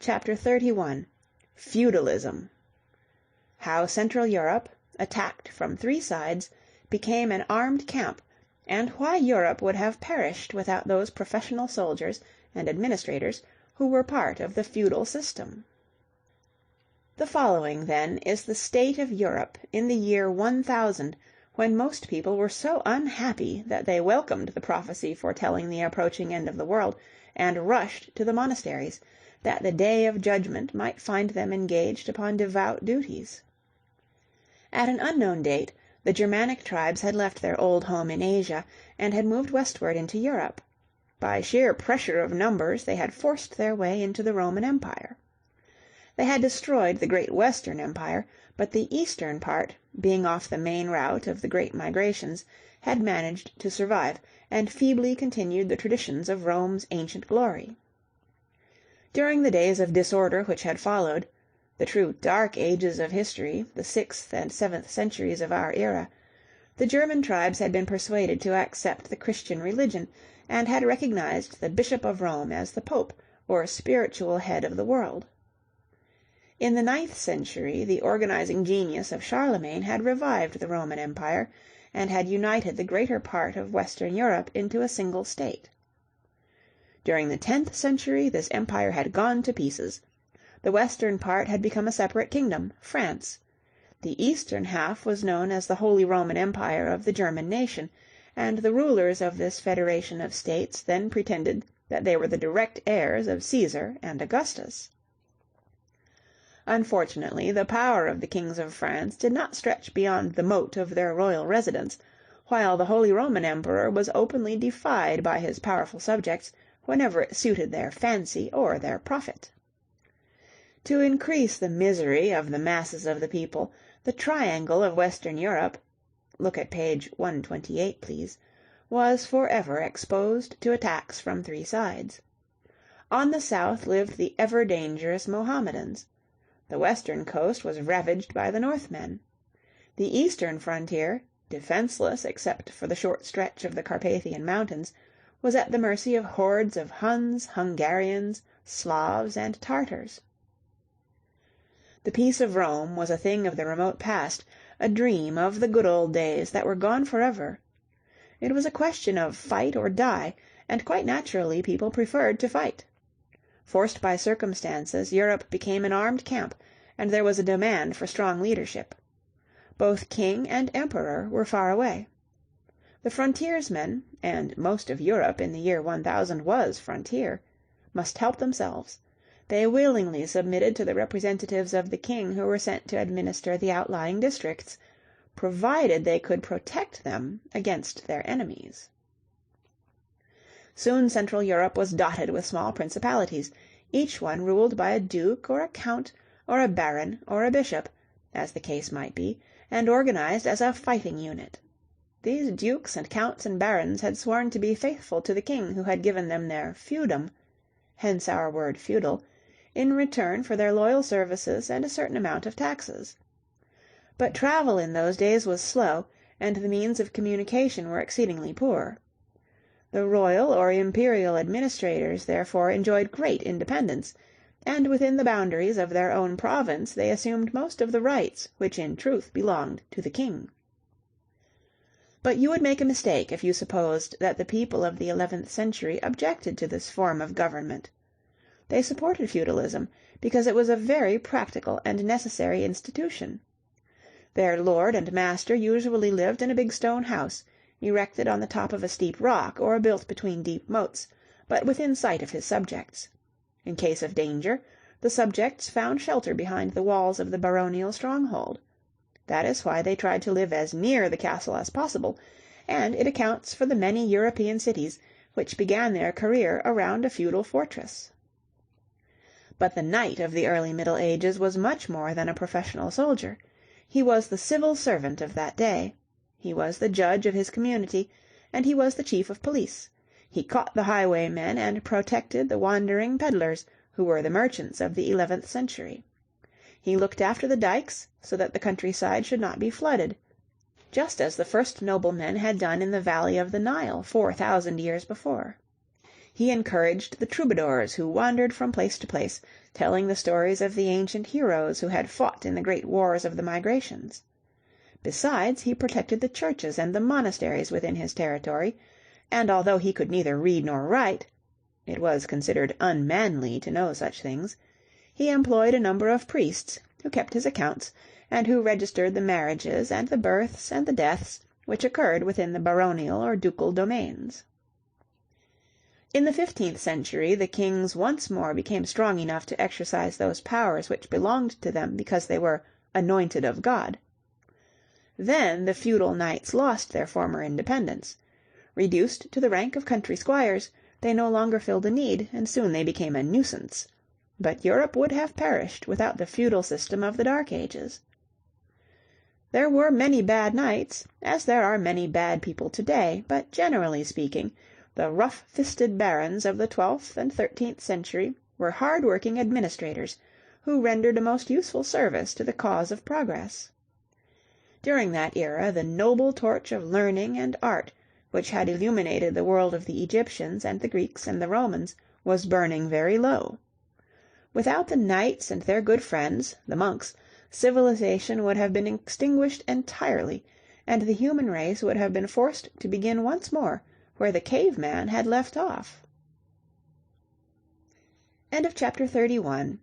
Chapter 31. Feudalism. How Central Europe, attacked from three sides, became an armed camp, and why Europe would have perished without those professional soldiers and administrators who were part of the feudal system. The following, then, is the state of Europe in the year 1000, when most people were so unhappy that they welcomed the prophecy foretelling the approaching end of the world, and rushed to the monasteries, that the day of judgment might find them engaged upon devout duties. At an unknown date, the Germanic tribes had left their old home in Asia, and had moved westward into Europe. By sheer pressure of numbers they had forced their way into the Roman Empire. They had destroyed the great Western Empire, but the eastern part, being off the main route of the great migrations, had managed to survive, and feebly continued the traditions of Rome's ancient glory. During the days of disorder which had followed, the true dark ages of history, the 6th and 7th centuries of our era, the German tribes had been persuaded to accept the Christian religion, and had recognized the Bishop of Rome as the Pope, or spiritual head of the world. In the 9th century the organizing genius of Charlemagne had revived the Roman Empire, and had united the greater part of Western Europe into a single state. During the 10th century this empire had gone to pieces. The western part had become a separate kingdom, France. The eastern half was known as the Holy Roman Empire of the German nation, and the rulers of this federation of states then pretended that they were the direct heirs of Caesar and Augustus. Unfortunately, the power of the kings of France did not stretch beyond the moat of their royal residence, while the Holy Roman Emperor was openly defied by his powerful subjects whenever it suited their fancy or their profit. To increase the misery of the masses of the people, the triangle of Western Europe (look at page 128, please) was for ever exposed to attacks from three sides. On the south lived the ever dangerous Mohammedans. The western coast was ravaged by the Northmen. The eastern frontier, defenseless except for the short stretch of the Carpathian Mountains, was at the mercy of hordes of Huns, Hungarians, Slavs, and Tartars. The peace of Rome was a thing of the remote past, a dream of the good old days that were gone forever. It was a question of fight or die, and quite naturally people preferred to fight. Forced by circumstances, Europe became an armed camp, and there was a demand for strong leadership. Both king and emperor were far away. The frontiersmen, and most of Europe in the year 1000 was frontier, must help themselves. They willingly submitted to the representatives of the king who were sent to administer the outlying districts, provided they could protect them against their enemies. Soon Central Europe was dotted with small principalities, each one ruled by a duke or a count or a baron or a bishop, as the case might be, and organized as a fighting unit. These dukes and counts and barons had sworn to be faithful to the king who had given them their feudum, hence our word feudal, in return for their loyal services and a certain amount of taxes. But travel in those days was slow, and the means of communication were exceedingly poor. The royal or imperial administrators therefore enjoyed great independence, and within the boundaries of their own province they assumed most of the rights which in truth belonged to the king. But you would make a mistake if you supposed that the people of the 11th century objected to this form of government. They supported feudalism because it was a very practical and necessary institution. Their lord and master usually lived in a big stone house, erected on the top of a steep rock or built between deep moats, but within sight of his subjects. In case of danger, the subjects found shelter behind the walls of the baronial stronghold. That is why they tried to live as near the castle as possible, and it accounts for the many European cities which began their career around a feudal fortress. But the knight of the early Middle Ages was much more than a professional soldier. He was the civil servant of that day. He was the judge of his community, and he was the chief of police. He caught the highwaymen and protected the wandering peddlers, who were the merchants of the 11th century. He looked after the dikes, so that the countryside should not be flooded, just as the first noblemen had done in the valley of the Nile 4,000 years before. He encouraged the troubadours who wandered from place to place, telling the stories of the ancient heroes who had fought in the great wars of the migrations. Besides, he protected the churches and the monasteries within his territory, and although he could neither read nor write (it was considered unmanly to know such things), he employed a number of priests who kept his accounts, and who registered the marriages and the births and the deaths which occurred within the baronial or ducal domains. In the 15th century the kings once more became strong enough to exercise those powers which belonged to them because they were "anointed of God." Then the feudal knights lost their former independence. Reduced to the rank of country squires, they no longer filled a need, and soon they became a nuisance. But Europe would have perished without the feudal system of the Dark Ages. There were many bad knights, as there are many bad people today, but generally speaking, the rough-fisted barons of the 12th and 13th century were hard-working administrators, who rendered a most useful service to the cause of progress. During that era the noble torch of learning and art, which had illuminated the world of the Egyptians and the Greeks and the Romans, was burning very low. Without the knights and their good friends, the monks, civilization would have been extinguished entirely, and the human race would have been forced to begin once more where the cave man had left off. Chapter 31.